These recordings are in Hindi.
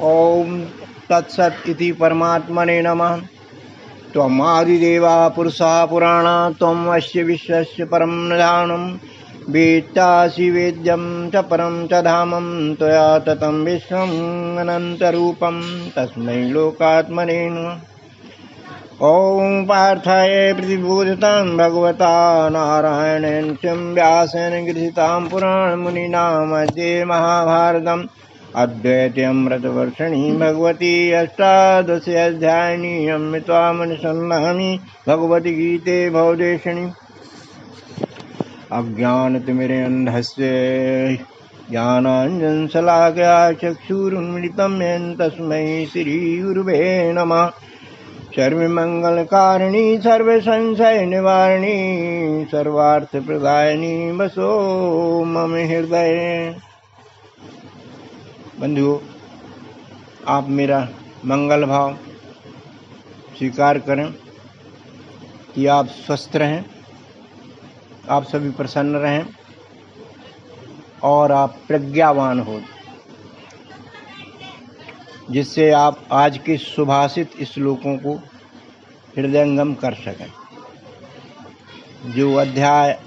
ओम तत्सत् इति परमात्मने नमः। त्वमादिदेवा पुरुषः पुराणा त्वम् अस्य विश्वस्य परं निधानम् वेत्तासि वेद्यं च परं च धामं त्वया ततं विश्वम् अनन्तरूपं तस्मै लोकात्मने नमः। ओम पार्थाय प्रतिबोधितं भगवता नारायणेन च व्यासेन गृहीतां पुराणमुनिना मध्ये महाभारतम् अद्वैतामृतवर्षिणी भगवती अष्टादशाध्यायिनी अमृतामनुसन्धानी भगवती गीते भवदेशिणी। अज्ञानतिमिरेन्धस्य ज्ञानाञ्जनशलाकया चक्षुरुन्मिलितं येन तस्मै श्रीगुरुवे नमः। सर्वमंगलकारिणी सर्वसंशयनिवारिणी सर्वार्थप्रदायिनी बसो मम हृदये। बंधुओं, आप मेरा मंगल भाव स्वीकार करें कि आप स्वस्थ रहें, आप सभी प्रसन्न रहें और आप प्रज्ञावान हो, जिससे आप आज के सुभाषित श्लोकों को हृदयंगम कर सकें। जो अध्याय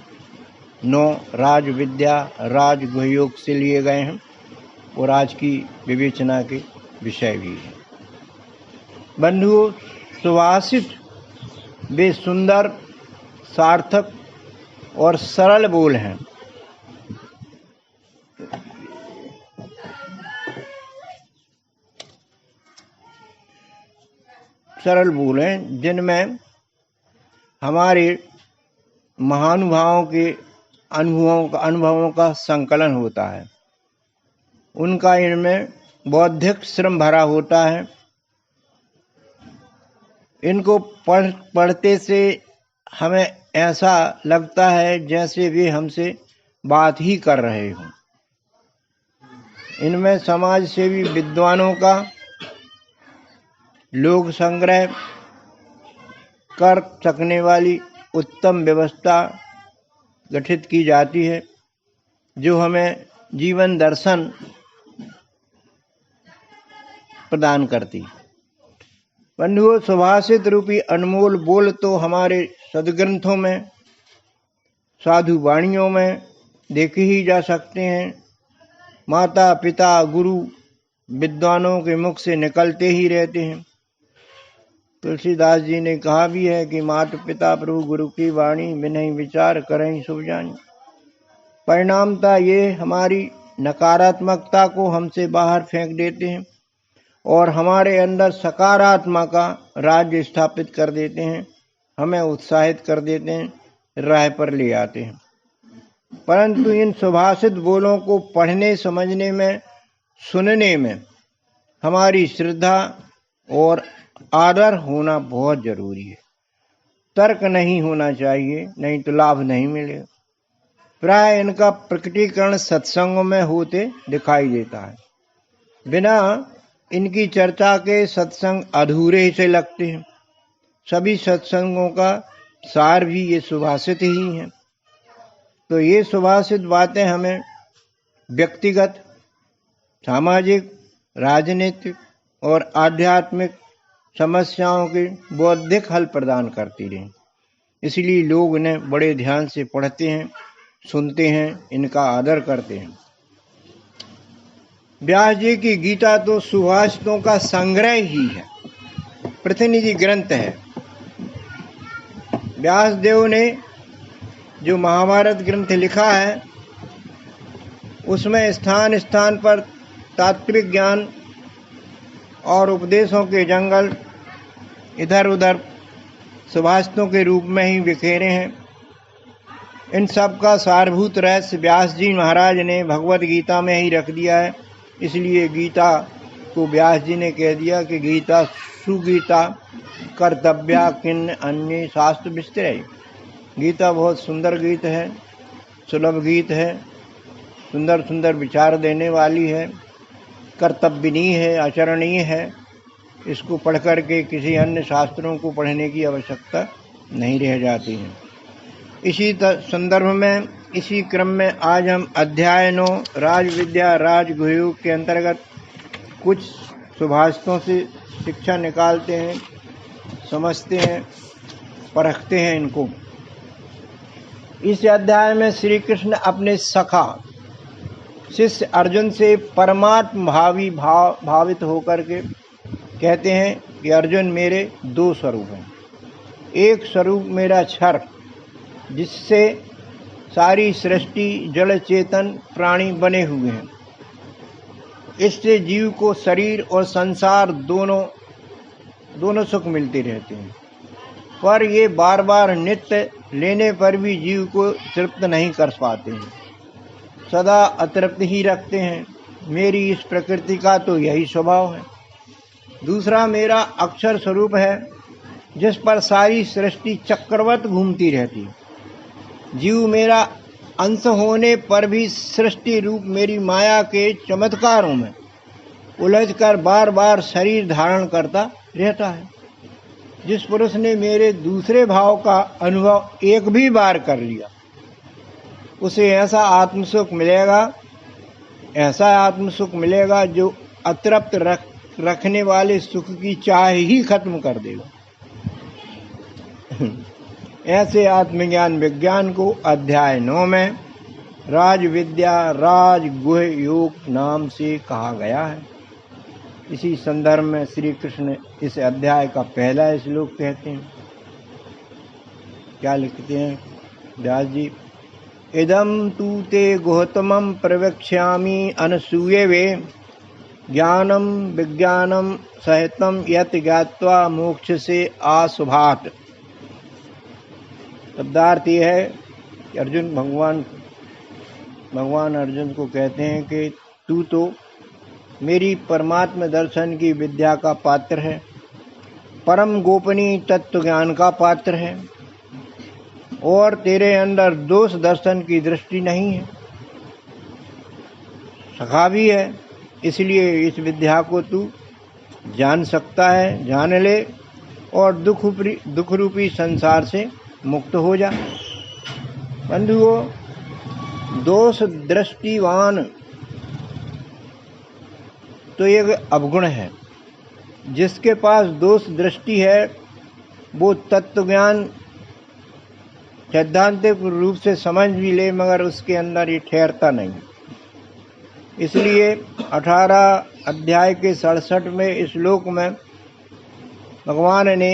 9 राज विद्या राजगुह योग से लिए गए हैं और आज की विवेचना के विषय भी है। बंधुओं, सुभाषित वे सुंदर, सार्थक और सरल बोल हैं। सरल बोल हैं जिनमें हमारे महानुभावों के अनुभवों का संकलन होता है। उनका इनमें बौद्धिक श्रम भरा होता है। इनको पढ़ते से हमें ऐसा लगता है जैसे वे हमसे बात ही कर रहे हों। इनमें समाज सेवी विद्वानों का लोक संग्रह कर सकने वाली उत्तम व्यवस्था गठित की जाती है, जो हमें जीवन दर्शन प्रदान करती। बंधुओं, सुभाषित रूपी अनमोल बोल तो हमारे सदग्रंथों में, साधु वाणियों में देखे ही जा सकते हैं। माता पिता गुरु विद्वानों के मुख से निकलते ही रहते हैं। तुलसीदास जी ने कहा भी है कि माता पिता प्रभु गुरु की वाणी बिनहि विचार करें शुभ जानी। परिणामतः ये हमारी नकारात्मकता को हमसे बाहर फेंक देते हैं और हमारे अंदर सकारात्मक का राज्य स्थापित कर देते हैं, हमें उत्साहित कर देते हैं, राह पर ले आते हैं। परंतु इन सुभाषित बोलों को पढ़ने, समझने में, सुनने में हमारी श्रद्धा और आदर होना बहुत जरूरी है। तर्क नहीं होना चाहिए, नहीं तो लाभ नहीं मिलेगा। प्राय इनका प्रकटीकरण सत्संगों में होते दिखाई देता है। बिना इनकी चर्चा के सत्संग अधूरे से लगते हैं। सभी सत्संगों का सार भी ये सुभाषित ही हैं। तो ये सुभाषित बातें हमें व्यक्तिगत, सामाजिक, राजनीतिक और आध्यात्मिक समस्याओं के बौद्धिक हल प्रदान करती रहीं। इसलिए लोग इन्हें बड़े ध्यान से पढ़ते हैं, सुनते हैं, इनका आदर करते हैं। व्यास जी की गीता तो सुभाषितों का संग्रह ही है, प्रतिनिधि ग्रंथ है। व्यास देव ने जो महाभारत ग्रंथ लिखा है, उसमें स्थान स्थान पर तात्विक ज्ञान और उपदेशों के जंगल इधर उधर सुभाषितों के रूप में ही बिखेरे हैं। इन सब का सारभूत रहस्य व्यास जी महाराज ने भगवत गीता में ही रख दिया है। इसलिए गीता को व्यास जी ने कह दिया कि गीता सुगीता कर्तव्या किन्न अन्य शास्त्र विस्तरे। गीता बहुत सुंदर गीत है, सुलभ गीत है, सुंदर सुंदर विचार देने वाली है, कर्तव्यनीय है, आचरणीय है। इसको पढ़ करके किसी अन्य शास्त्रों को पढ़ने की आवश्यकता नहीं रह जाती है। इसी संदर्भ में, इसी क्रम में आज हम अध्याय 9 राज विद्या राजगुह योग के अंतर्गत कुछ सुभाषितों से शिक्षा निकालते हैं, समझते हैं, परखते हैं इनको। इस अध्याय में श्री कृष्ण अपने सखा शिष्य अर्जुन से परमात्म भावित होकर के कहते हैं कि अर्जुन मेरे दो स्वरूप हैं। एक स्वरूप मेरा क्षर, जिससे सारी सृष्टि जड़ चेतन प्राणी बने हुए हैं। इससे जीव को शरीर और संसार दोनों सुख मिलते रहते हैं, पर ये बार बार नित्य लेने पर भी जीव को तृप्त नहीं कर पाते हैं, सदा अतृप्त ही रखते हैं। मेरी इस प्रकृति का तो यही स्वभाव है। दूसरा मेरा अक्षर स्वरूप है, जिस पर सारी सृष्टि चक्रवत घूमती रहती है। जीव मेरा अंश होने पर भी सृष्टि रूप मेरी माया के चमत्कारों में उलझकर बार बार शरीर धारण करता रहता है। जिस पुरुष ने मेरे दूसरे भाव का अनुभव एक भी बार कर लिया, उसे ऐसा आत्मसुख मिलेगा जो अतृप्त रखने वाले सुख की चाह ही खत्म कर देगा। ऐसे आत्मज्ञान विज्ञान को अध्याय 9 में राजविद्या राजगुह योग नाम से कहा गया है। इसी संदर्भ में श्री कृष्ण इस अध्याय का पहला श्लोक कहते हैं। क्या लिखते हैं व्यास जी? इदं तु ते गुहतमं प्रवक्ष्यामि अनसूयवे ज्ञानम विज्ञानम सहितम यत् ज्ञात्वा मोक्ष से आशुभात। शब्दार्थ ये है कि भगवान अर्जुन को कहते हैं कि तू तो मेरी परमात्म दर्शन की विद्या का पात्र है, परम गोपनीय तत्व ज्ञान का पात्र है, और तेरे अंदर दोष दर्शन की दृष्टि नहीं है, सखा भी है। इसलिए इस विद्या को तू जान सकता है, जान ले और दुख रूपी संसार से मुक्त हो जा। बंधुओं, दोष दृष्टिवान तो एक अवगुण है। जिसके पास दोष दृष्टि है वो तत्व ज्ञान सैद्धांतिक रूप से समझ भी ले, मगर उसके अंदर ये ठहरता नहीं। इसलिए 18 अध्याय के 67वें श्लोक में भगवान ने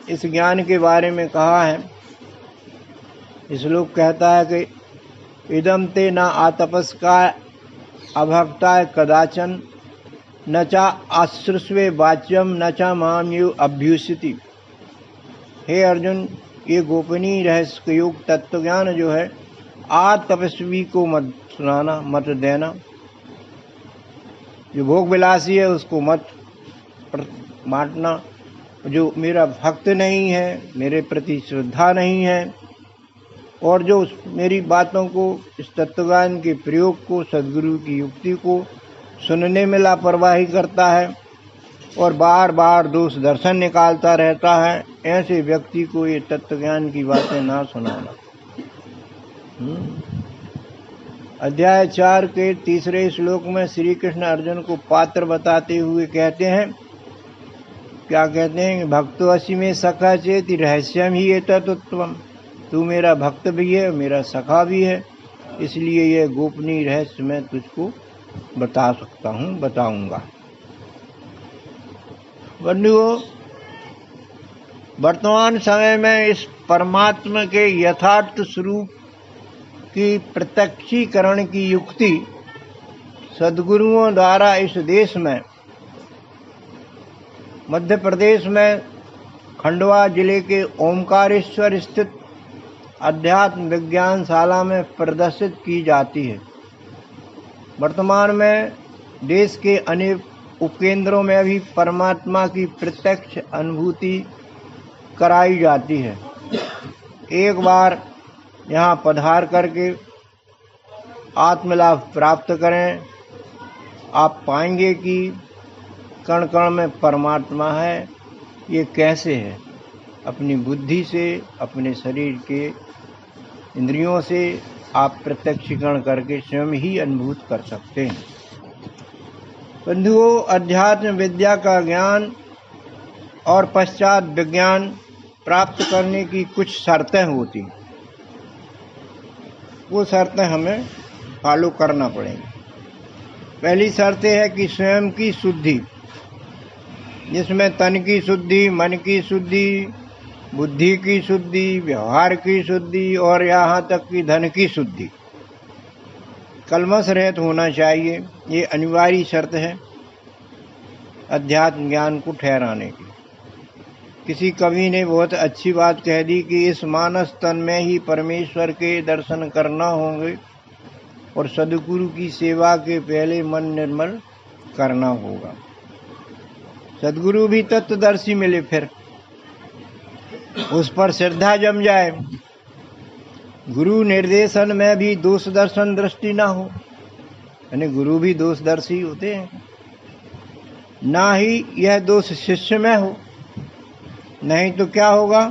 इस ज्ञान के बारे में कहा है। श्लोक कहता है कि इदम ते न आतपस्काय अभक्ताय कदाचन न चा आश्रुष्वे वाच्यम न चा माम्यु अभ्युषति। हे अर्जुन, ये गोपनीय रहस्य युक्त तत्व ज्ञान जो है, तपस्वी को मत सुनाना, मत देना। जो भोग विलासी है उसको मत बांटना। जो मेरा भक्त नहीं है, मेरे प्रति श्रद्धा नहीं है, और जो मेरी बातों को, इस तत्वज्ञान के प्रयोग को, सद्गुरु की युक्ति को सुनने में लापरवाही करता है और बार बार दोष दर्शन निकालता रहता है, ऐसे व्यक्ति को ये तत्वज्ञान की बातें ना सुनाना। अध्याय 4 के 3 श्लोक में श्री कृष्ण अर्जुन को पात्र बताते हुए कहते हैं, क्या कहते हैं? भक्तो असि में सखा चेति रहस्यम ही एतत्त्वम्। तू मेरा भक्त भी है, मेरा सखा भी है, इसलिए यह गोपनीय रहस्य मैं तुझको बता सकता हूँ, बताऊंगा। बंधुओं, वर्तमान समय में इस परमात्मा के यथार्थ स्वरूप की प्रत्यक्षीकरण की युक्ति सद्गुरुओं द्वारा इस देश में, मध्य प्रदेश में खंडवा जिले के ओमकारेश्वर स्थित अध्यात्म विज्ञान शाला में प्रदर्शित की जाती है। वर्तमान में देश के अनेक उपकेंद्रों में भी परमात्मा की प्रत्यक्ष अनुभूति कराई जाती है। एक बार यहाँ पधार करके आत्मलाभ प्राप्त करें, आप पाएंगे कि कण कण में परमात्मा है। ये कैसे है? अपनी बुद्धि से, अपने शरीर के इंद्रियों से आप प्रत्यक्षीकरण करके स्वयं ही अनुभूत कर सकते हैं। बंधुओं, अध्यात्म विद्या का ज्ञान और पश्चात विज्ञान प्राप्त करने की कुछ शर्तें होती, वो शर्तें हमें फॉलो करना पड़ेगी। पहली शर्त है कि स्वयं की शुद्धि, जिसमें तन की शुद्धि, मन की शुद्धि, बुद्धि की शुद्धि, व्यवहार की शुद्धि और यहाँ तक कि धन की शुद्धि, कलमश रहित होना चाहिए। ये अनिवार्य शर्त है अध्यात्म ज्ञान को ठहराने की। किसी कवि ने बहुत अच्छी बात कह दी कि इस मानस तन में ही परमेश्वर के दर्शन करना होंगे और सद्गुरु की सेवा के पहले मन निर्मल करना होगा। सद्गुरु भी तत्वदर्शी मिले, फिर उस पर श्रद्धा जम जाए। गुरु निर्देशन में भी दोष दर्शन दृष्टि ना हो, यानी गुरु भी दोषदर्शी होते हैं, ना ही यह दोष शिष्य में हो, नहीं तो क्या होगा,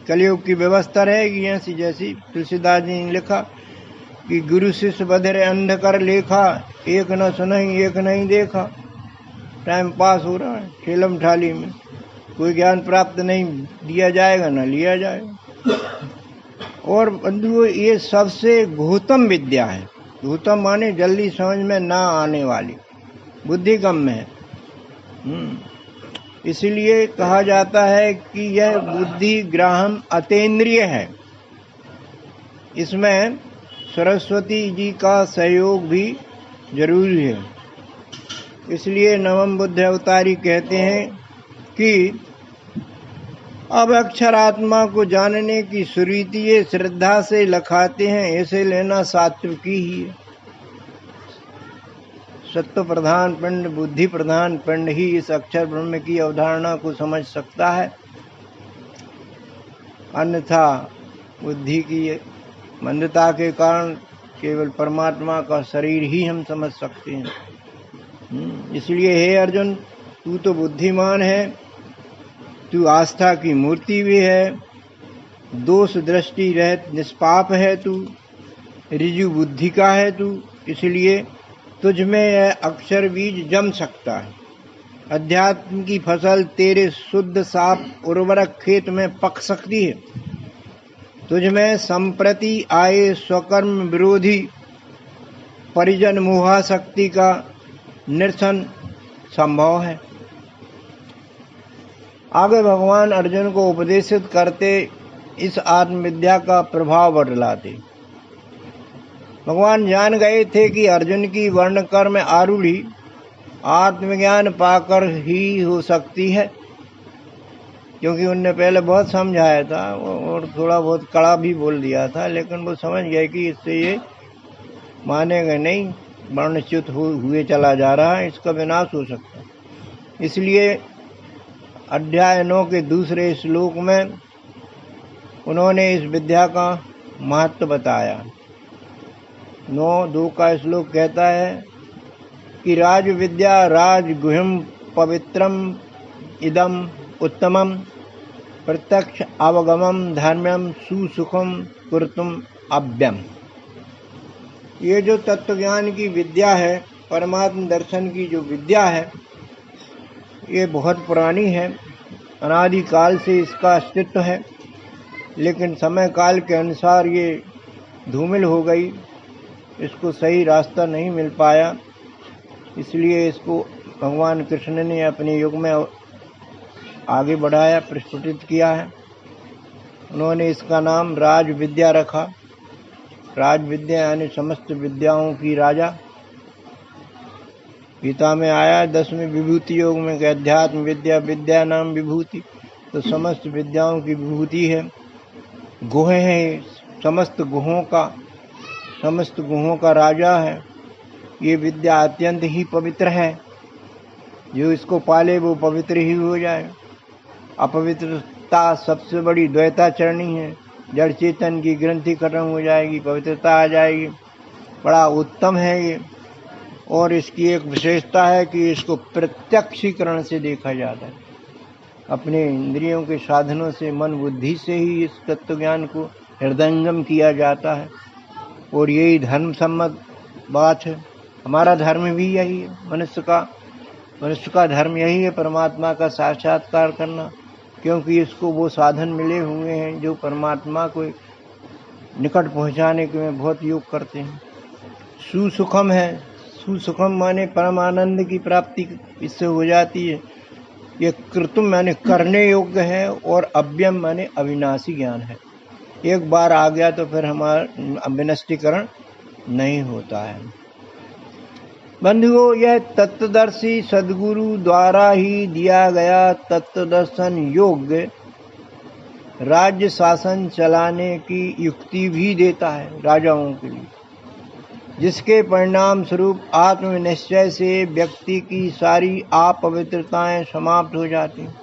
कलयुग की व्यवस्था रहेगी ऐसी जैसी तुलसीदास जी ने लिखा कि गुरु शिष्य बधिर अंध कर लेखा, एक न सुनहि एक नहीं देखा। टाइम पास हो रहा है ठेलम ठाली में, कोई ज्ञान प्राप्त नहीं दिया जाएगा न लिया जाएगा। और बंधुओं, ये सबसे घोतम विद्या है। घोतम माने जल्दी समझ में ना आने वाली, बुद्धि कम में है। इसलिए कहा जाता है कि यह बुद्धि ग्राहम अतेंद्रिय है। इसमें सरस्वती जी का सहयोग भी जरूरी है। इसलिए नवम बुद्ध अवतारी कहते हैं कि अब अक्षर आत्मा को जानने की सुरीति ये श्रद्धा से लखाते हैं, ऐसे लेना सात्विकी ही है। सत्व प्रधान पिंड, बुद्धि प्रधान पिंड ही इस अक्षर ब्रह्म की अवधारणा को समझ सकता है, अन्यथा बुद्धि की मंदता के कारण केवल परमात्मा का शरीर ही हम समझ सकते हैं। इसलिए हे अर्जुन, तू तो बुद्धिमान है, तू आस्था की मूर्ति भी है, दोष दृष्टि रहित निष्पाप है तू, ऋजु बुद्धि का है तू, इसलिए तुझ में यह अक्षर बीज जम सकता है। अध्यात्म की फसल तेरे शुद्ध साफ उर्वरक खेत में पक सकती है। तुझ में संप्रति आए स्वकर्म विरोधी परिजन मोहाशक्ति का निरसन संभव है। आगे भगवान अर्जुन को उपदेशित करते इस आत्मविद्या का प्रभाव बतलाते। भगवान जान गए थे कि अर्जुन की वर्ण कर्म आरूढ़ी आत्मज्ञान पाकर ही हो सकती है, क्योंकि उनने पहले बहुत समझाया था और थोड़ा बहुत कड़ा भी बोल दिया था, लेकिन वो समझ गए कि इससे ये मानेगा नहीं, वर्णच्युत हुए चला जा रहा है, इसका विनाश हो सकता है। इसलिए अध्याय 9 के दूसरे श्लोक में उन्होंने इस विद्या का महत्व बताया। 9:2 का श्लोक कहता है कि राज विद्या राज गुह्यम पवित्रम इदम उत्तमम प्रत्यक्ष अवगमम धर्म्यम सुसुखम कुर्तुम अभ्यम। ये जो तत्व ज्ञान की विद्या है, परमात्म दर्शन की जो विद्या है, ये बहुत पुरानी है, अनादि काल से इसका अस्तित्व है, लेकिन समय काल के अनुसार ये धूमिल हो गई, इसको सही रास्ता नहीं मिल पाया। इसलिए इसको भगवान कृष्ण ने अपने युग में आगे बढ़ाया, प्रस्फुटित किया है। उन्होंने इसका नाम राज विद्या रखा। राज विद्या यानी समस्त विद्याओं की राजा। गीता में आया 10वें विभूति योग में कि अध्यात्म विद्या विद्या नाम विभूति, तो समस्त विद्याओं की विभूति है। गुह है, समस्त गुहों का राजा है। ये विद्या अत्यंत ही पवित्र है, जो इसको पाले वो पवित्र ही हो जाए। अपवित्रता सबसे बड़ी द्वैताचरणी है, जड़ चेतन की ग्रंथि खत्म हो जाएगी, पवित्रता आ जाएगी। बड़ा उत्तम है ये, और इसकी एक विशेषता है कि इसको प्रत्यक्षीकरण से देखा जाता है। अपने इंद्रियों के साधनों से, मन बुद्धि से ही इस तत्व ज्ञान को हृदयंगम किया जाता है, और यही धर्म सम्मत बात है। हमारा धर्म भी यही है, मनुष्य का धर्म यही है, परमात्मा का साक्षात्कार करना, क्योंकि इसको वो साधन मिले हुए हैं जो परमात्मा को निकट पहुंचाने के में बहुत योग करते हैं। सुसुखम है, सुसुखम माने परम आनंद की प्राप्ति इससे हो जाती है। ये कृतुम माने करने योग्य है, और अव्यम माने अविनाशी ज्ञान है। एक बार आ गया तो फिर हमारा विनष्टीकरण नहीं होता है। बंधुओं, यह तत्वदर्शी सदगुरु द्वारा ही दिया गया तत्वदर्शन योग्य राज्य शासन चलाने की युक्ति भी देता है राजाओं के लिए, जिसके परिणाम स्वरूप आत्मनिश्चय से व्यक्ति की सारी अपवित्रताएं समाप्त हो जाती हैं,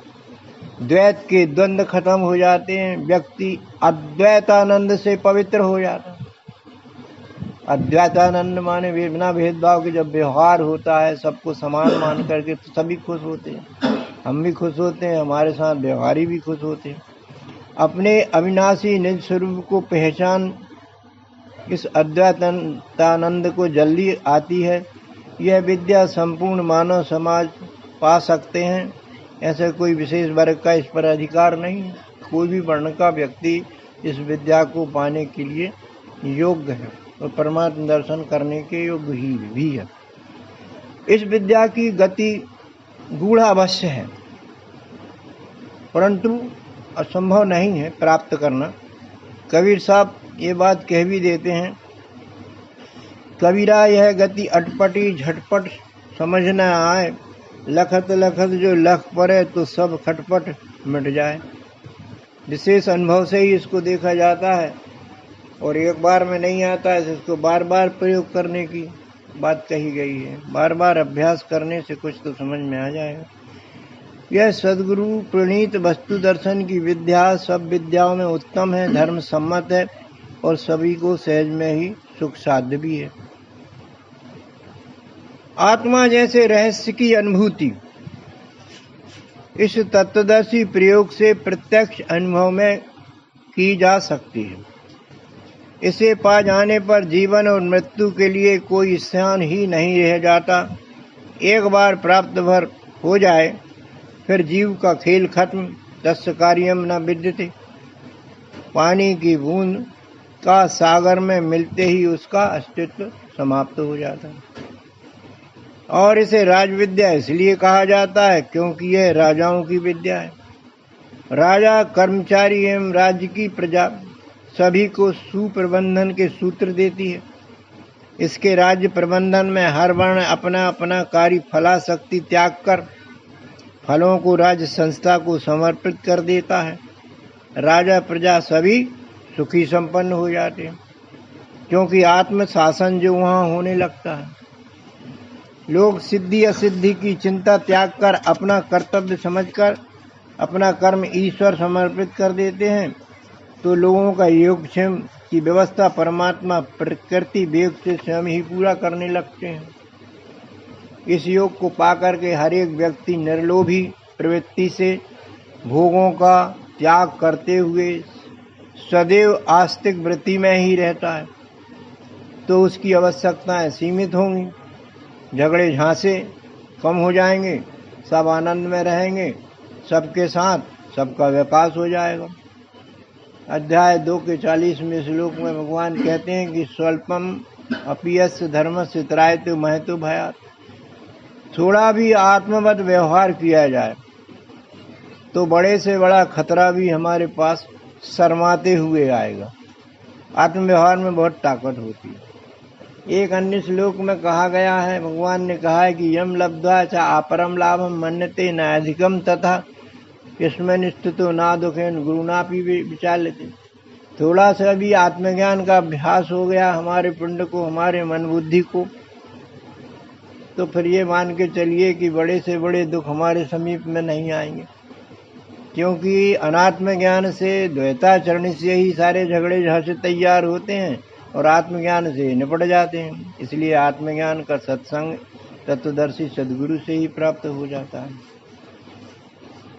द्वैत के द्वंद्व खत्म हो जाते हैं, व्यक्ति अद्वैतानंद से पवित्र हो जाता है। अद्वैतानंद माने बिना भेदभाव के जब व्यवहार होता है, सबको समान मान करके, तो सभी खुश होते हैं, हम भी खुश होते हैं, हमारे साथ व्यवहारी भी खुश होते हैं। अपने अविनाशी निज स्वरूप को पहचान इस अद्वैतानंद को जल्दी आती है। यह विद्या संपूर्ण मानव समाज पा सकते हैं, ऐसे कोई विशेष वर्ग का इस पर अधिकार नहीं है। कोई भी वर्ण का व्यक्ति इस विद्या को पाने के लिए योग्य है और परमात्मा दर्शन करने के योग्य ही भी है। इस विद्या की गति गूढ़ अवश्य है, परंतु असंभव नहीं है प्राप्त करना। कबीर साहब ये बात कह भी देते हैं, कबीरा यह गति अटपटी झटपट समझ न आए, लखत लखत जो लख पड़े तो सब खटपट मिट जाए। विशेष अनुभव से ही इसको देखा जाता है और एक बार में नहीं आता है, इसको बार बार प्रयोग करने की बात कही गई है। बार बार अभ्यास करने से कुछ तो समझ में आ जाएगा। यह सद्गुरु प्रणीत वस्तु दर्शन की विद्या सब विद्याओं में उत्तम है, धर्म सम्मत है और सभी को सहज में ही सुख साध्य भी है। आत्मा जैसे रहस्य की अनुभूति इस तत्वदर्शी प्रयोग से प्रत्यक्ष अनुभव में की जा सकती है। इसे पा जाने पर जीवन और मृत्यु के लिए कोई स्थान ही नहीं रह जाता। एक बार प्राप्त भर हो जाए फिर जीव का खेल खत्म। तस्य कार्यम न विद्यते, पानी की बूंद का सागर में मिलते ही उसका अस्तित्व समाप्त हो जाता है। और इसे राजविद्या इसलिए कहा जाता है क्योंकि यह राजाओं की विद्या है। राजा, कर्मचारी एवं राज्य की प्रजा सभी को सुप्रबंधन के सूत्र देती है। इसके राज्य प्रबंधन में हर वर्ण अपना अपना कार्य फलाशक्ति त्याग कर फलों को राज्य संस्था को समर्पित कर देता है। राजा प्रजा सभी सुखी संपन्न हो जाते हैं, क्योंकि आत्म शासन जो वहाँ होने लगता है। लोग सिद्धि असिद्धि की चिंता त्याग कर अपना कर्तव्य समझकर अपना कर्म ईश्वर समर्पित कर देते हैं, तो लोगों का योगक्षेम की व्यवस्था परमात्मा प्रकृति वेग से स्वयं ही पूरा करने लगते हैं। इस योग को पाकर के हर एक व्यक्ति निर्लोभी प्रवृत्ति से भोगों का त्याग करते हुए सदैव आस्तिक वृत्ति में ही रहता है, तो उसकी आवश्यकताएं सीमित होंगी, झगड़े झांसे कम हो जाएंगे, सब आनंद में रहेंगे, सबके साथ सबका विकास हो जाएगा। अध्याय 2 के 40वें श्लोक में भगवान कहते हैं कि स्वल्पम अपीयस्य धर्मस्य त्रायते महतो भयात्। थोड़ा भी आत्मवत व्यवहार किया जाए तो बड़े से बड़ा खतरा भी हमारे पास शर्माते हुए आएगा। आत्म व्यवहार में बहुत ताकत होती है। एक अन्य श्लोक में कहा गया है, भगवान ने कहा है कि यम लब्ध्वा च अपरम लाभम मन्यते न अधिकम तथा इसमें स्थितो ना दुखेन गुरुनापि विचार लेते। थोड़ा सा भी आत्मज्ञान का अभ्यास हो गया हमारे पिंड को, हमारे मन बुद्धि को, तो फिर ये मान के चलिए कि बड़े से बड़े दुख हमारे समीप में नहीं आएंगे, क्योंकि अनात्म ज्ञान से द्वैताचरण से ही सारे झगड़े झांसे तैयार होते हैं और आत्मज्ञान से निपट जाते हैं। इसलिए आत्मज्ञान का सत्संग तत्वदर्शी सद्गुरु से ही प्राप्त हो जाता है।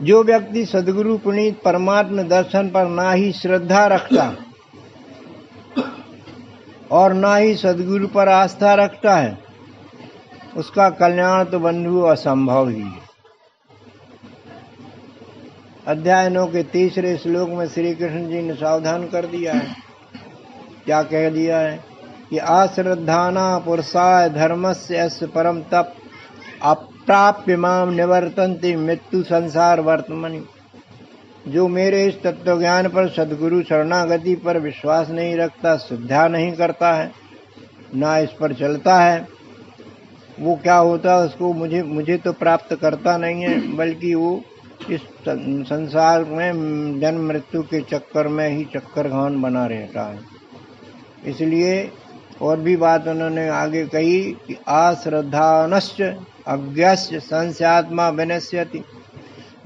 जो व्यक्ति सद्गुरु पुनीत परमात्म दर्शन पर ना ही श्रद्धा रखता और ना ही सद्गुरु पर आस्था रखता है, उसका कल्याण तो बंधु असंभव ही है। अध्याय 9 के 3रे श्लोक में श्री कृष्ण जी ने सावधान कर दिया है। क्या कह दिया है कि अश्रद्धाना पुरुषाय धर्मस्य अस्य परम तप अप्राप्य माम निवर्तन्ते मृत्यु संसार वर्तमनि। जो मेरे इस तत्व ज्ञान पर, सद्गुरु शरणागति पर विश्वास नहीं रखता, श्रद्धा नहीं करता है, ना इस पर चलता है, वो क्या होता है, उसको मुझे तो प्राप्त करता नहीं है, बल्कि वो इस संसार में जन्म मृत्यु के चक्कर में ही चक्करघान बना रहता है। इसलिए और भी बात उन्होंने आगे कही कि अश्रद्धानश्च अज्ञस्य संस्यात्मा विनश्यति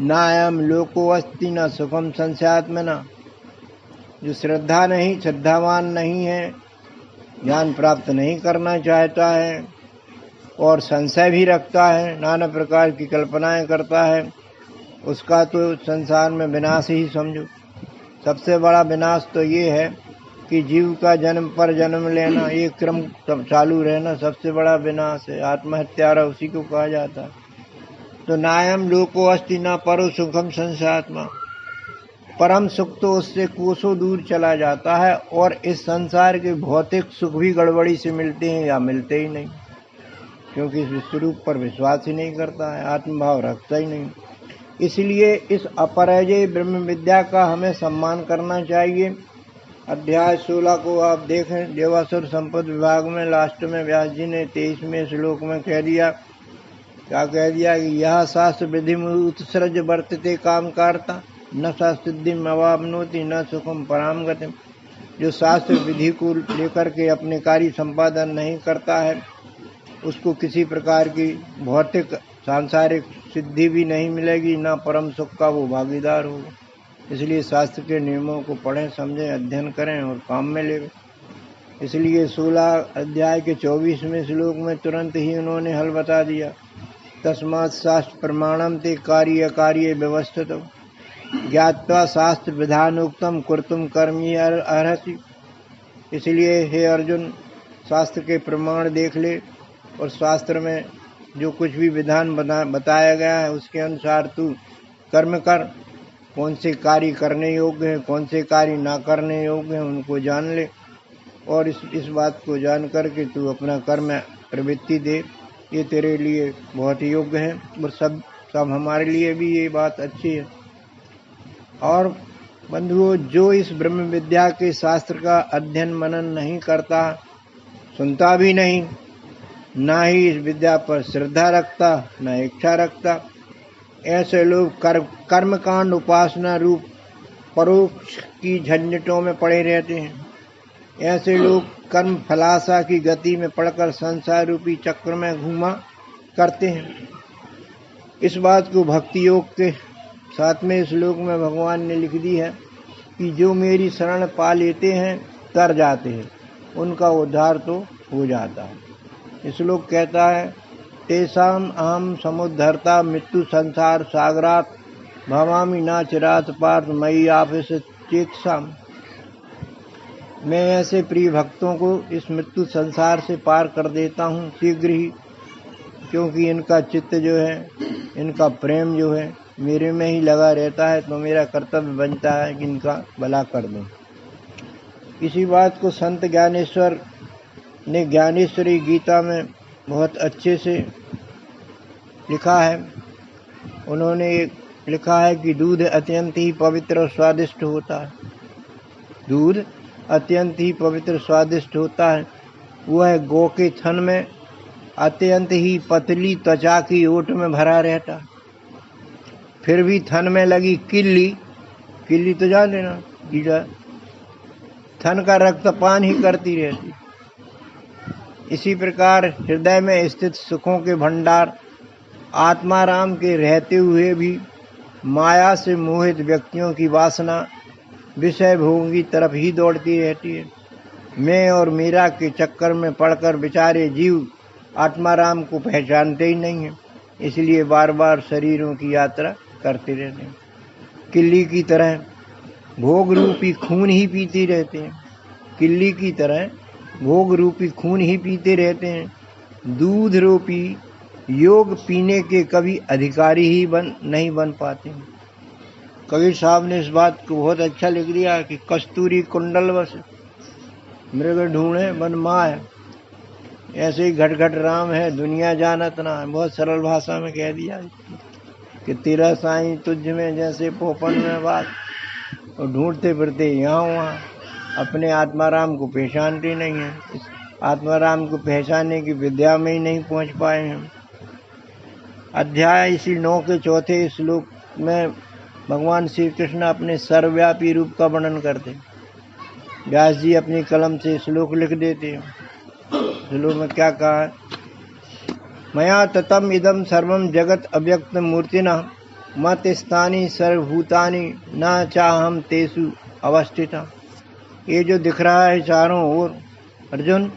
नायम लोको अस्ति न सुखम संस्यात्मना। जो श्रद्धावान नहीं है, ज्ञान प्राप्त नहीं करना चाहता है और संशय भी रखता है, नाना प्रकार की कल्पनाएं करता है, उसका तो संसार में विनाश ही समझो। सबसे बड़ा विनाश तो ये है कि जीव का जन्म पर जन्म लेना, ये क्रम चालू रहना सबसे बड़ा विनाश है। आत्महत्यारा उसी को कहा जाता है। तो नायम लोको अस्ति न परो सुखम संसात्मा। परम सुख तो उससे कोसों दूर चला जाता है और इस संसार के भौतिक सुख भी गड़बड़ी से मिलते हैं या मिलते ही नहीं, क्योंकि इस विश्वरूप पर विश्वास ही नहीं करता है, आत्मभाव रखता ही नहीं। इसलिए इस अपराजय ब्रह्म विद्या का हमें सम्मान करना चाहिए। अध्याय 16 को आप देखें, देवासुर संपद विभाग में लास्ट में व्यास जी ने 23वें श्लोक में कह दिया, क्या कह दिया कि यह शास्त्र विधि उत्सृज वर्तते काम करता न सिद्धिम अवापनोति न सुखम पराम गतिम। जो शास्त्र विधि को लेकर के अपने कार्य संपादन नहीं करता है, उसको किसी प्रकार की भौतिक सांसारिक सिद्धि भी नहीं मिलेगी, ना परम सुख का वो भागीदार होगा। इसलिए शास्त्र के नियमों को पढ़ें, समझें, अध्ययन करें और काम में लें। इसलिए 16 अध्याय के 24वें श्लोक में तुरंत ही उन्होंने हल बता दिया। तस्मात् शास्त्र प्रमाणम ते कार्य अकार्य व्यवस्थित ज्ञात्वा शास्त्र विधानोक्तम कुर्तुम कर्मी अर्हसि। इसलिए हे अर्जुन, शास्त्र के प्रमाण देख ले और शास्त्र में जो कुछ भी विधान बताया गया है उसके अनुसार तू कर्म कर। कौन से कार्य करने योग्य हैं, कौन से कार्य ना करने योग्य हैं, उनको जान ले और इस बात को जान करके तू अपना कर्म प्रवृत्ति दे। ये तेरे लिए बहुत योग्य है और सब हमारे लिए भी ये बात अच्छी है। और बंधुओं, जो इस ब्रह्म विद्या के शास्त्र का अध्ययन मनन नहीं करता, सुनता भी नहीं, ना ही इस विद्या पर श्रद्धा रखता, ना इच्छा रखता, ऐसे लोग कर्मकांड उपासना रूप परोक्ष की झंझटों में पड़े रहते हैं। ऐसे लोग कर्म फलाशा की गति में पड़कर संसार रूपी चक्र में घूमा करते हैं। इस बात को भक्ति योग के 7वें श्लोक में भगवान ने लिख दी है कि जो मेरी शरण पा लेते हैं, तर जाते हैं, उनका उद्धार तो हो जाता है। श्लोक कहता है, तेषाम अहम समुद्धरता मृत्यु संसार सागरात भवामि न चिरात पार्थ मयि आपिस चेतसाम। मैं ऐसे प्रिय भक्तों को इस मृत्यु संसार से पार कर देता हूँ शीघ्र ही, क्योंकि इनका चित्त जो है, इनका प्रेम जो है मेरे में ही लगा रहता है। तो मेरा कर्तव्य बनता है कि इनका भला कर दूं। इसी बात को संत ज्ञानेश्वर ने ज्ञानेश्वरी गीता में बहुत अच्छे से लिखा है। उन्होंने लिखा है कि दूध अत्यंत ही पवित्र और स्वादिष्ट होता है। दूध अत्यंत ही पवित्र स्वादिष्ट होता है। वह गौ के थन में अत्यंत ही पतली त्वचा की ओट में भरा रहता है। फिर भी थन में लगी किल्ली तो जान लेना, कीड़ा थन का रक्तपान ही करती रहती। इसी प्रकार हृदय में स्थित सुखों के भंडार आत्माराम के रहते हुए भी माया से मोहित व्यक्तियों की वासना विषय भोग की तरफ ही दौड़ती रहती है। मैं और मेरा के चक्कर में पड़कर बेचारे जीव आत्माराम को पहचानते ही नहीं हैं, इसलिए बार बार शरीरों की यात्रा करते रहते हैं। किल्ली की तरह भोग रूपी खून ही पीते रहते हैं। किल्ली की तरह भोग रूपी खून ही पीते रहते हैं। दूध रूपी योग पीने के कभी अधिकारी ही नहीं बन पाते। कबीर साहब ने इस बात को बहुत अच्छा लिख दिया कि कस्तूरी कुंडल बस मृग ढूंढे बन माय, ऐसे ही घट घट राम है दुनिया जानत ना। बहुत सरल भाषा में कह दिया कि तेरा साईं तुझ में जैसे पोपन में बात, और ढूंढते फिरते यहाँ वहाँ, अपने आत्माराम को पहचानते नहीं है। इस आत्माराम को पहचानने की विद्या में ही नहीं पहुँच पाए हैं। अध्याय इसी 9 के चौथे श्लोक में भगवान श्री कृष्ण अपने सर्वव्यापी रूप का वर्णन करते। व्यास जी अपनी कलम से श्लोक लिख देते हैं। श्लोक में क्या कहा है? मया ततम इदम सर्वम जगत अव्यक्त मूर्तिना मत स्थानी सर्वभूतानि न चाहम तेसु अवस्थिता। ये जो दिख रहा है चारों ओर अर्जुन,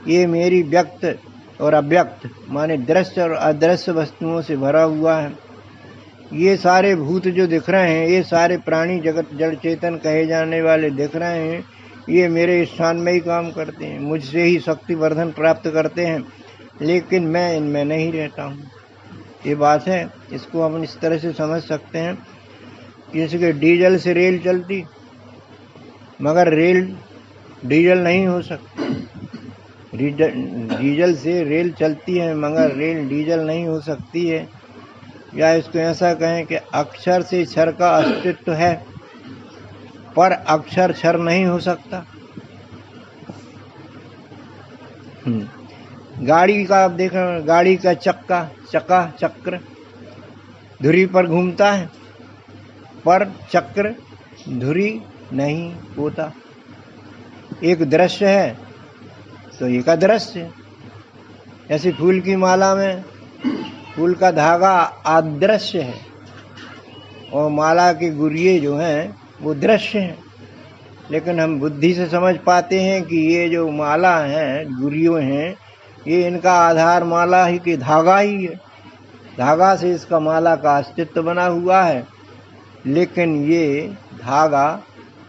ये मेरी व्यक्त और अव्यक्त माने दृश्य और अदृश्य वस्तुओं से भरा हुआ है। ये सारे भूत जो दिख रहे हैं, ये सारे प्राणी जगत जड़ चेतन कहे जाने वाले दिख रहे हैं, ये मेरे स्थान में ही काम करते हैं, मुझसे ही शक्ति वर्धन प्राप्त करते हैं, लेकिन मैं इनमें नहीं रहता हूँ। ये बात है। इसको हम इस तरह से समझ सकते हैं कि जैसे डीजल से रेल चलती, मगर रेल डीजल नहीं हो सकती। डीजल से रेल चलती है मगर रेल डीजल नहीं हो सकती है। या इसको ऐसा कहें कि अक्षर से क्षर का अस्तित्व है, पर अक्षर क्षर नहीं हो सकता। गाड़ी का आप देख रहे हैं, गाड़ी का चक्र धुरी पर घूमता है, पर चक्र धुरी नहीं होता। एक दृश्य है तो एक अदृश्य है। ऐसे फूल की माला में फूल का धागा अदृश्य है और माला के गुरिये जो हैं वो दृश्य हैं। लेकिन हम बुद्धि से समझ पाते हैं कि ये जो माला है, गुरियों हैं, ये इनका आधार माला ही कि धागा ही है। धागा से इसका माला का अस्तित्व बना हुआ है, लेकिन ये धागा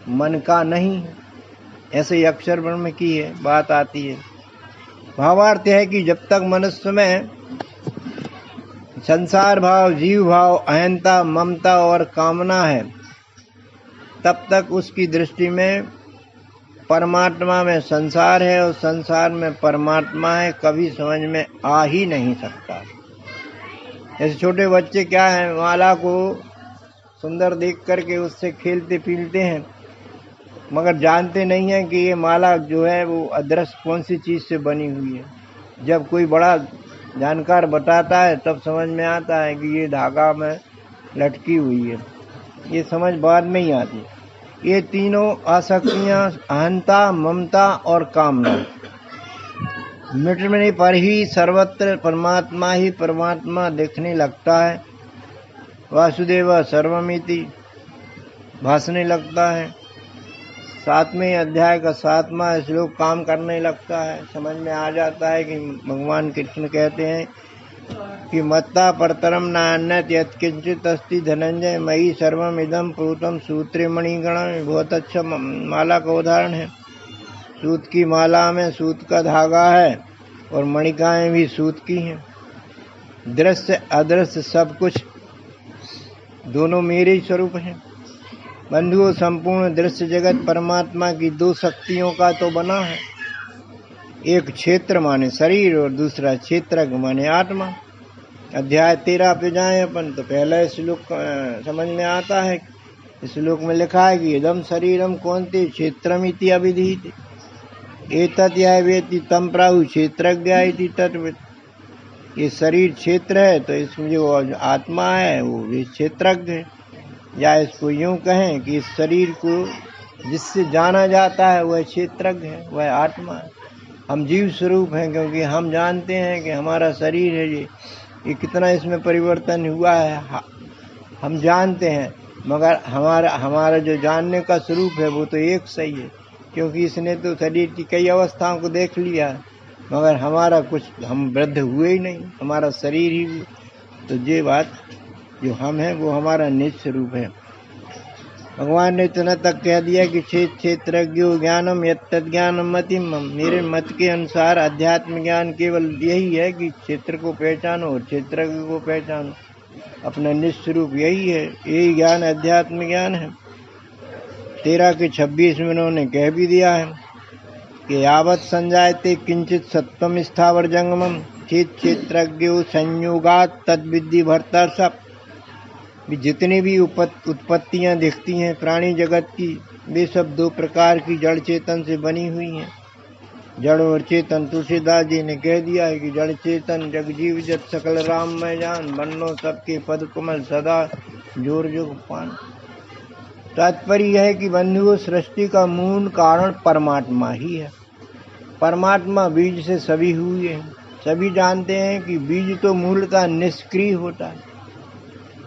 मन का नहीं है। ऐसे ही अक्षर ब्रह्म की है बात आती है। भावार्थ है कि जब तक मनुष्य में संसार भाव, जीव भाव, अहंता, ममता और कामना है, तब तक उसकी दृष्टि में परमात्मा में संसार है और संसार में परमात्मा है, कभी समझ में आ ही नहीं सकता। ऐसे छोटे बच्चे क्या है, माला को सुंदर देख करके उससे खेलते पीलते हैं, मगर जानते नहीं हैं कि ये माला जो है वो अदृश्य कौन सी चीज़ से बनी हुई है। जब कोई बड़ा जानकार बताता है तब समझ में आता है कि ये धागा में लटकी हुई है। ये समझ बाद में ही आती है। ये तीनों आसक्तियाँ, अहंता, ममता और कामना, मिटने पर ही सर्वत्र परमात्मा ही परमात्मा दिखने लगता है। वासुदेव सर्वमिति भासने लगता है। 7वें अध्याय का 7वां श्लोक काम करने लगता है। समझ में आ जाता है कि भगवान कृष्ण कहते हैं कि मत्ता परतरम नान्यत यत्किंचित अस्ति धनंजय मयि सर्वम इदम प्रोतम सूत्रे मणिगणम। बहुत अच्छा माला का उदाहरण है। सूत की माला में सूत का धागा है और मणिकाएं भी सूत की हैं। दृश्य अदृश्य सब कुछ दोनों मेरे ही स्वरूप हैं। बंधुओं, संपूर्ण दृश्य जगत परमात्मा की दो शक्तियों का तो बना है। एक क्षेत्र माने शरीर और दूसरा क्षेत्रज्ञ माने आत्मा। अध्याय 13 पे जाए अपन तो पहला श्लोक समझ में आता है। इस श्लोक में लिखा है कि इदम शरीरम कौन्ते क्षेत्रमिति अभिधीयते एतत् यः वेत्ति तं प्राहुः क्षेत्रज्ञः इति तद्वित्। ये शरीर क्षेत्र है तो इसमें जो आत्मा है वो भी क्षेत्रज्ञ है। या इसको यूं कहें कि इस शरीर को जिससे जाना जाता है वह क्षेत्रज्ञ है, वह आत्मा है। हम जीव स्वरूप हैं क्योंकि हम जानते हैं कि हमारा शरीर है ये कितना इसमें परिवर्तन हुआ है हम जानते हैं, मगर हमारा जो जानने का स्वरूप है वो तो एक सही है, क्योंकि इसने तो शरीर की कई अवस्थाओं को देख लिया है, मगर हमारा कुछ हम वृद्ध हुए ही नहीं, हमारा शरीर ही। तो ये बात जो हम हैं वो हमारा निज स्वरूप है। भगवान ने इतना तक कह दिया कि क्षेत्रज्ञो ज्ञानम यत्तद् ज्ञानम मतिम। मेरे मत के अनुसार अध्यात्म ज्ञान केवल यही है कि क्षेत्र को पहचानो और क्षेत्रज्ञ को पहचानो, अपना निस्वरूप यही है, यही ज्ञान अध्यात्म ज्ञान है। 13 के 26 में उन्होंने कह भी दिया है कि यावत् संजायते किंचित सत्वम स्थावर जंगमम क्षेत्रज्ञो संयोगात तद्विद्धि भर्ता सब। जितनी भी उत्पत्तियां दिखती हैं प्राणी जगत की, वे सब 2 प्रकार की जड़ चेतन से बनी हुई हैं, जड़ और चेतन। तुलसीदास जी ने कह दिया है कि जड़ चेतन जगजीव जत सकल राम मैं जान, बन्नो सबके पद कमल सदा जोर जोग पान। तात्पर्य यह है कि बंधुओं, सृष्टि का मूल कारण परमात्मा ही है। परमात्मा बीज से सभी हुए हैं। सभी जानते हैं कि बीज तो मूलतः निष्क्रिय होता है,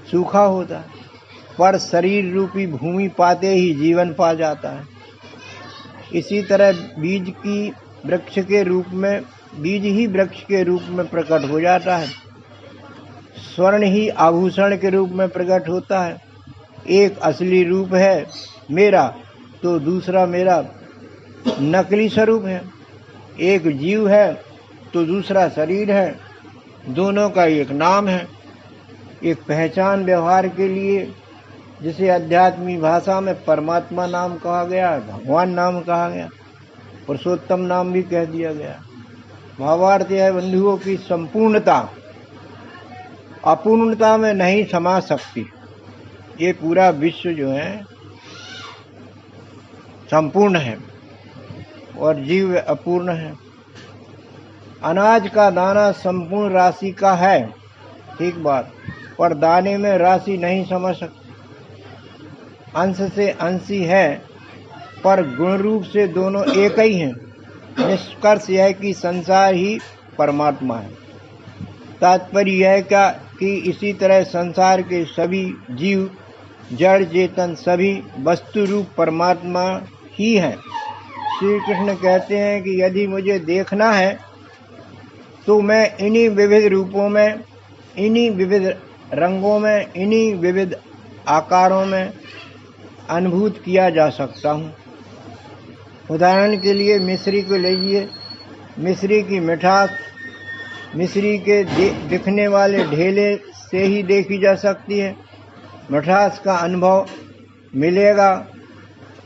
सूखा होता है, पर शरीर रूपी भूमि पाते ही जीवन पा जाता है। इसी तरह बीज ही वृक्ष के रूप में प्रकट हो जाता है। स्वर्ण ही आभूषण के रूप में प्रकट होता है। एक असली रूप है मेरा, तो दूसरा मेरा नकली स्वरूप है। एक जीव है तो दूसरा शरीर है, दोनों का एक नाम है, एक पहचान व्यवहार के लिए, जिसे अध्यात्मी भाषा में परमात्मा नाम कहा गया, भगवान नाम कहा गया, पुरुषोत्तम नाम भी कह दिया गया। भावार्थ है बंधुओं की संपूर्णता अपूर्णता में नहीं समा सकती। ये पूरा विश्व जो है संपूर्ण है और जीव अपूर्ण है। अनाज का दाना संपूर्ण राशि का है, ठीक बात, पर दाने में राशि नहीं समझ सकते। अंश से अंशी है, पर गुण रूप से दोनों एक ही हैं। निष्कर्ष यह कि संसार ही परमात्मा है। तात्पर्य यह क्या कि इसी तरह संसार के सभी जीव, जड़ चेतन, सभी वस्तु रूप परमात्मा ही है। श्री कृष्ण कहते हैं कि यदि मुझे देखना है तो मैं इन्हीं विविध रूपों में, इन्हीं विविध रंगों में, इन्हीं विविध आकारों में अनुभूत किया जा सकता हूँ। उदाहरण के लिए मिश्री को लीजिए। मिश्री की मिठास मिश्री के दिखने वाले ढेले से ही देखी जा सकती है। मिठास का अनुभव मिलेगा,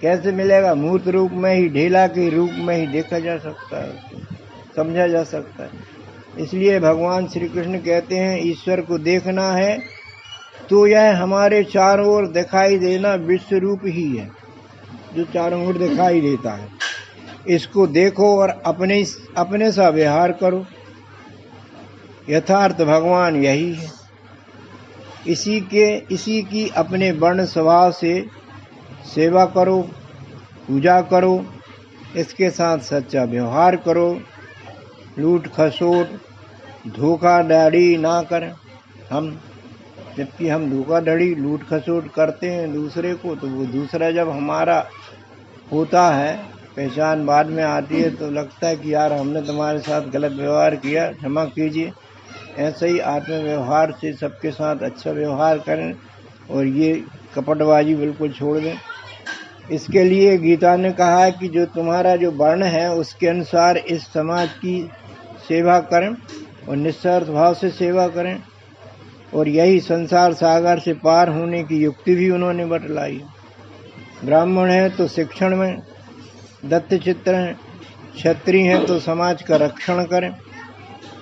कैसे मिलेगा? मूर्त रूप में ही, ढेला के रूप में ही देखा जा सकता है, समझा जा सकता है। इसलिए भगवान श्री कृष्ण कहते हैं ईश्वर को देखना है तो यह हमारे चारों ओर दिखाई देना विश्व रूप ही है, जो चारों ओर दिखाई देता है। इसको देखो और अपने सा व्यवहार करो। यथार्थ भगवान यही है। इसी की अपने वर्ण स्वभाव से सेवा करो, पूजा करो, इसके साथ सच्चा व्यवहार करो। लूट खसोट, धोखाधड़ी ना करें। जबकि हम धोखाधड़ी, लूट खसोट करते हैं दूसरे को, तो वो दूसरा जब हमारा होता है, पहचान बाद में आती है, तो लगता है कि यार हमने तुम्हारे साथ गलत व्यवहार किया, क्षमा कीजिए। ऐसे ही आत्म व्यवहार से सबके साथ अच्छा व्यवहार करें और ये कपटबाजी बिल्कुल छोड़ दें। इसके लिए गीता ने कहा है कि जो तुम्हारा जो वर्ण है उसके अनुसार इस समाज की सेवा करें और निस्वार्थ भाव से सेवा करें। और यही संसार सागर से पार होने की युक्ति भी उन्होंने बतलाई। ब्राह्मण है तो शिक्षण में दत्तचित्र हैं, क्षत्रिय हैं तो समाज का रक्षण करें,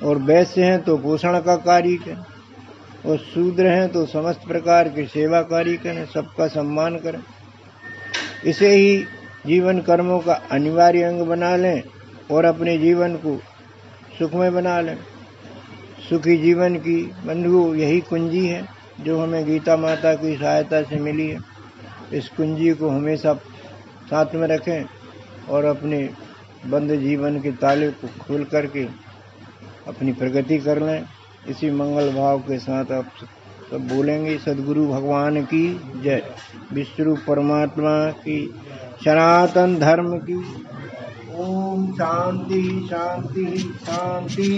और वैश्य हैं तो पोषण का कार्य करें, और शूद्र हैं तो समस्त प्रकार की सेवा कार्य करें, सबका सम्मान करें। इसे ही जीवन कर्मों का अनिवार्य अंग बना लें और अपने जीवन को सुखमय बना लें। सुखी जीवन की बंधुओं यही कुंजी है जो हमें गीता माता की सहायता से मिली है। इस कुंजी को हमेशा साथ में रखें और अपने बंद जीवन के ताले को खोल करके अपनी प्रगति कर लें। इसी मंगल भाव के साथ आप सब बोलेंगे सद्गुरु भगवान की जय, विश्वरूप परमात्मा की, सनातन धर्म की। ओम शांति शांति शांति।